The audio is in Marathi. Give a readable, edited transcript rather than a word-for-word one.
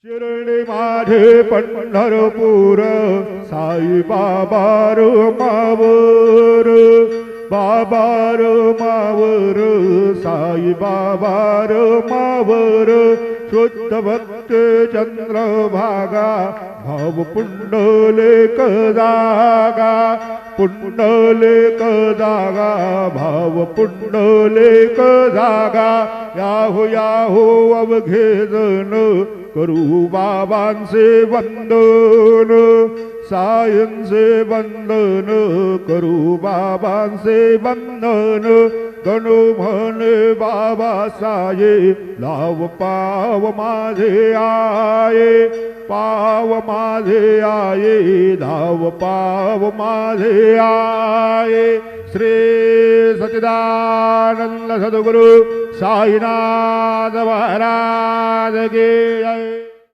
शिरडी माझे पंढरपूर साई बाबा रो मावर बाबा रो मावर साई बाबा रो मावर शुद्ध भक्त चंद्रभागा भाव पुंडलिक जागा पुंडलिक जागा भाव पुंडलिक जागा याहो याहो अवघे जण करू बाबांचे वंदन सायंचे वंदन करू बाबांचे वंदन गणू म्हणे बाबा साये लाव पाव माझे आये पाव माझे आये धाव पाव माझे आये श्री सच्चिदानंद सद्गुरु साईनाथ महाराज की जय।